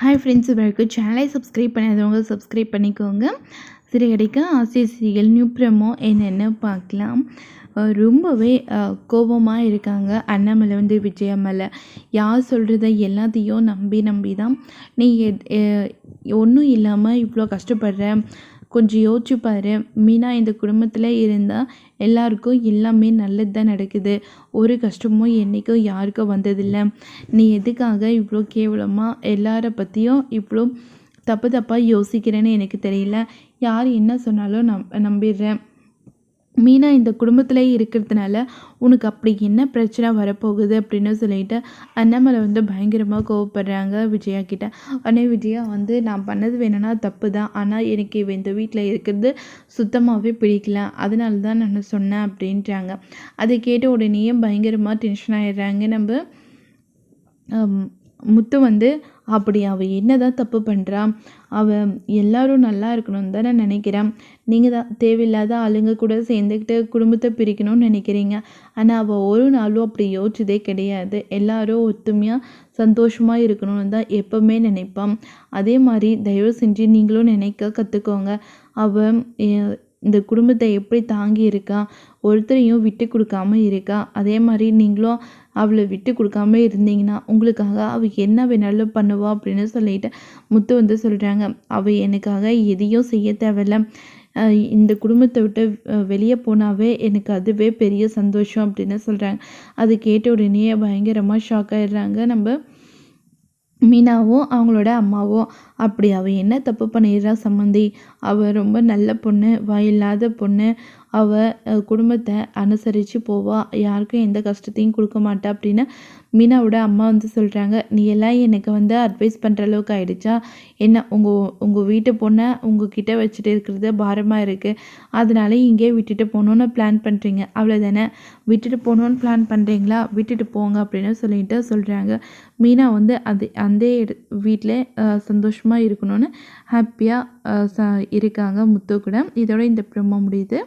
Hi friends, வரைக்கும் சேனலை subscribe பண்ணாதவங்க சப்ஸ்கிரைப் பண்ணிக்கோங்க. சிறுகதைக்க ஆசிய சீரியல் நியூ ப்ரமோ என்னென்னு பார்க்கலாம். ரொம்பவே கோபமாக இருக்காங்க அண்ணாமலை விஜயா மேலே. யார் சொல்கிறத எல்லாத்தையும் நம்பி தான் நீ ஒன்றும் இல்லாமல் இவ்வளோ கஷ்டப்படுற. கொஞ்சம் யோசிச்சு பாரு. மீனா இந்த குடும்பத்தில் இருந்தால் எல்லாருக்கும் எல்லாமே நல்லது தான் நடக்குது. ஒரு கஷ்டமும் என்றைக்கும் யாருக்கும் வந்ததில்லை. நீ எதுக்காக இவ்வளோ கேவலமாக எல்லாரை பற்றியும் இவ்வளோ தப்பாக யோசிக்கிறேன்னு எனக்கு தெரியல. யார் என்ன சொன்னாலும் நம்பிடுறேன். மீனா இந்த குடும்பத்தில் இருக்கிறதுனால உனக்கு அப்படி என்ன பிரச்சனை வரப்போகுது அப்படின்னு சொல்லிட்டு அண்ணாமலை பயங்கரமாக கோவப்படுறாங்க விஜயா கிட்ட. உடனே விஜயா நான் பண்ணது வேணும்னா தப்பு தான், ஆனால் எனக்கு இந்த வீட்டில் இருக்கிறது சுத்தமாகவே பிடிக்கல, அதனால தான் நான் சொன்னேன் அப்படின்றாங்க. அதை கேட்ட உடனேயே பயங்கரமாக டென்ஷன் ஆகிடுறாங்க. நம்ம முத்து அப்படி அவள் என்ன தான் தப்பு பண்ணுறா, அவள் எல்லோரும் நல்லா இருக்கணும்னு தானே நினைக்கிறான். நீங்கள் தான் தேவையில்லாத ஆளுங்க கூட சேர்ந்துக்கிட்டு குடும்பத்தை பிரிக்கணும்னு நினைக்கிறீங்க. ஆனால் அவள் ஒரு நாளும் அப்படி யோசிச்சதே கிடையாது. எல்லாரும் ஒத்துமையாக சந்தோஷமாக இருக்கணும்னு தான் எப்போவுமே நினைப்பான். அதே மாதிரி தயவு செஞ்சு நீங்களும் நினைக்க கற்றுக்கோங்க. அவள் இந்த குடும்பத்தை எப்படி தாங்கி இருக்கா, ஒருத்தரையும் விட்டு கொடுக்காம இருக்கா. அதே மாதிரி நீங்களும் அவளை விட்டு கொடுக்காம இருந்தீங்கன்னா உங்களுக்காக அவள் என்ன வேணாலும் பண்ணுவா அப்படின்னு சொல்லிட்டு முத்து சொல்கிறாங்க. அவள் எனக்காக எதையும் செய்ய தேவையில்ல. இந்த குடும்பத்தை விட்டு வெளியே போனாவே எனக்கு அதுவே பெரிய சந்தோஷம் அப்படின்னு சொல்கிறாங்க. அது கேட்ட உடனே பயங்கரமாக ஷாக் ஆகிடுறாங்க நம்ம மீனாவும் அவங்களோட அம்மாவும். அப்படி அவள் என்ன தப்பு பண்ணிடுறா சம்மந்தி? அவள் ரொம்ப நல்ல பொண்ணு, வாயில்லாத பொண்ணு. அவள் குடும்பத்தை அனுசரித்து போவா, யாருக்கும் எந்த கஷ்டத்தையும் கொடுக்க மாட்டா அப்படின்னு மீனாவோட அம்மா சொல்கிறாங்க. நீ எல்லாம் எனக்கு அட்வைஸ் பண்ணுற அளவுக்கு ஆகிடுச்சா என்ன? உங்கள் வீட்டு பொண்ணை உங்ககிட்ட வச்சுட்டு இருக்கிறது பாரமாக இருக்குது, அதனால இங்கே விட்டுட்டு போகணுன்னு பிளான் பண்ணுறீங்க, அவ்வளோதானே? விட்டுட்டு போகணுன்னு பிளான் பண்ணுறீங்களா? விட்டுட்டு போங்க அப்படின்னு சொல்லிட்டு சொல்கிறாங்க. மீனா அந்த வீட்டில் சந்தோஷமாக இருக்கணும்னு ஹாப்பியாக இருக்காங்க முத்து கூட. இதோட இந்த ப்ரோமோ முடியுது.